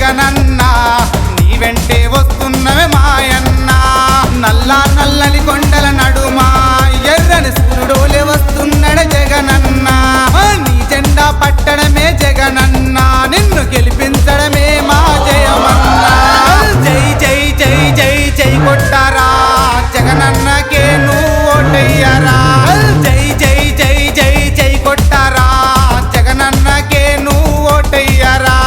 జగనన్న నీ వెంటే వస్తున్నవే మాయన్న నల్లని కొండల నడుమా ఎర్రని సూర్యుడోలే వస్తున్నాడు జగనన్న నీ జెండా పట్టడమే జగనన్న నిన్ను గెలిపించడమే మా జయమన్నా జై జై జై జై జై కొట్టారా జగనన్నకే నువ్వు ఓటయ్యారా జై జై జై జై జై కొట్టారా జగనన్నకే నువ్వు ఓటయ్యారా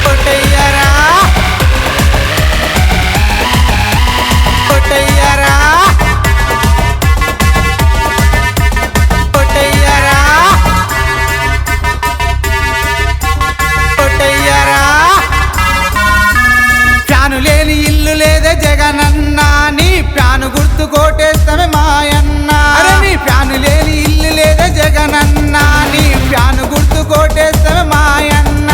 ఓటయ్యారా ఓటయ్యారా ఓటయ్యారా ఓటయ్యారా ప్యాను లేని ఇల్లు లేదే జగనన్న నీ ప్యాను గుర్తు కోటేస్తామే మాయన్న అరే నీ ప్యాను లేని ఇల్లు లేదే జగనన్న నీ ప్యాను గుర్తు కోటేస్తామే మాయన్న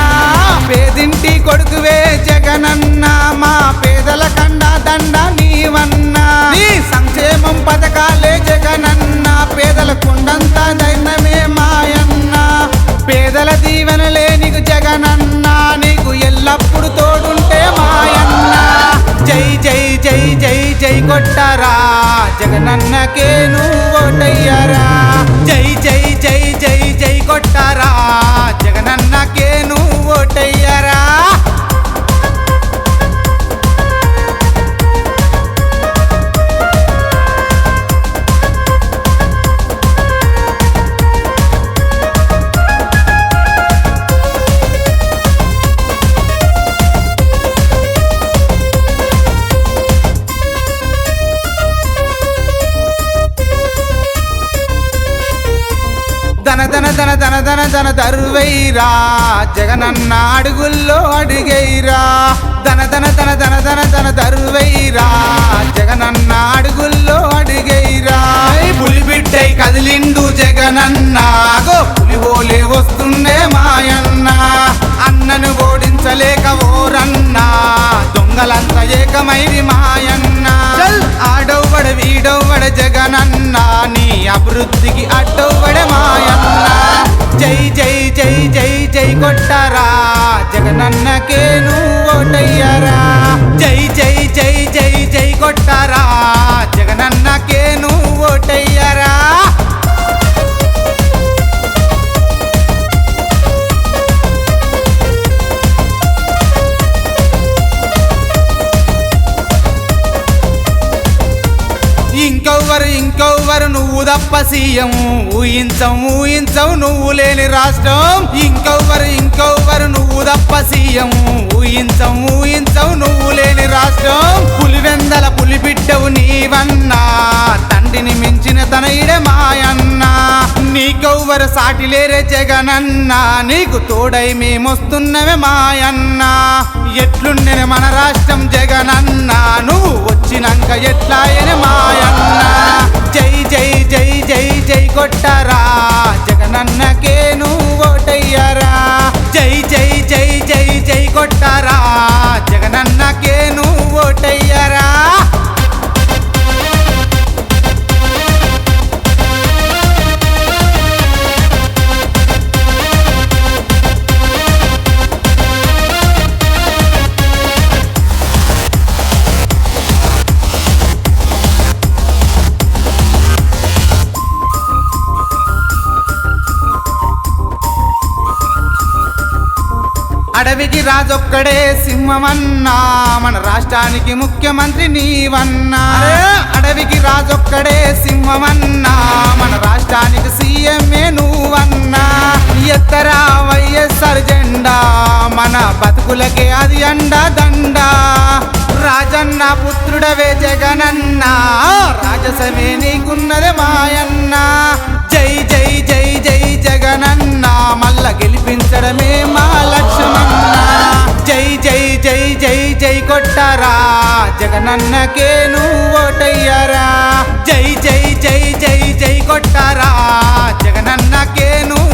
పేదింటి కొడుకువే జగనన్న మా పేదల కండా దండ నీవన్నా నీ సంక్షేమం పథకాలే జగనన్న పేదల కుండంతా దైనమే మాయన్న పేదల దీవెనలే నీకు జగనన్న నీకు ఎల్లప్పుడు తోడుంటే మాయన్న జై జై జై జై జై కొట్టారా జగనన్నకే నువ్వు ఓటయ్యారా జై జై జై జై జై కొట్టారా జగనన్నకే నువ్వు ఓటయ్యారా ధన దరువైరా జగనన్న అడుగుల్లో అడిగైరా ధన దరువైరా జగనన్న అడుగుల్లో అడిగైరా పులిబిడ్డై కదిలిండు జగనన్న పులిబోలే వస్తుండే మాయన్న అన్నను ఓడించలేక ఓరన్నా దొంగలంతా ఏకమైరి మాయన్న ఆడవ్వడ వీడవ్వడ జగనన్న నీ అభివృద్ధికి అడ్డవ్వడ మాయన్న జై జై జై జై జై కొట్టారా జగనన్నకే నువ్వు ఓటయ్యారా జై జై జై జై జై కొట్టారా జగనన్నకే నువ్వు ఓటయ్యారా ఇంకొవ్వరు నువ్వు తప్ప సీఎం ఊహించవు నువ్వు లేని రాష్ట్రం ఇంకొవ్వరు నువ్వు తప్ప సీఎం ఊహించవు నువ్వు లేని రాష్ట్రం పులివెందల పులిబిడ్డవు నీవన్నా తండ్రిని మించిన తనయుడే మాయన్న నీకొవ్వరు సాటిలేరే జగనన్న నీకు తోడై మేమొస్తున్నవే మాయన్న ఎట్లుండెన మన రాష్ట్రం జగనన్న నువ్వు వచ్చినాక ఎట్లాయన మాయన్న జై జై జై జై జై కొట్టారా జగనన్నకే నువ్వు ఓటయ్యారా జై జై జై జై జై కొట్టారా జగనన్నకే నువ్వు ఓటయ్యారా అడవికి రాజొక్కడే సింహమన్నా మన రాష్ట్రానికి ముఖ్యమంత్రి నీవన్నా అడవికి రాజొక్కడే సింహమన్నా మన రాష్ట్రానికి సీఎంఏ నువ్వన్నా ఎత్తరా వైఎస్ఆర్ జెండా మన బతుకులకే అది అండా దండా రాజన్న పుత్రుడవే జగనన్న రాజసమే నీకున్నదే మాయన్న జై జై జై జై జగనన్న మల్ల గెలిపించడమే మా లక్ష్యమన్న జై జై జై జై జై కొట్టారా జగనన్నకే నువ్వు ఓటయ్యారా జై జై జై జై జై కొట్టారా జగనన్నకే నువ్వు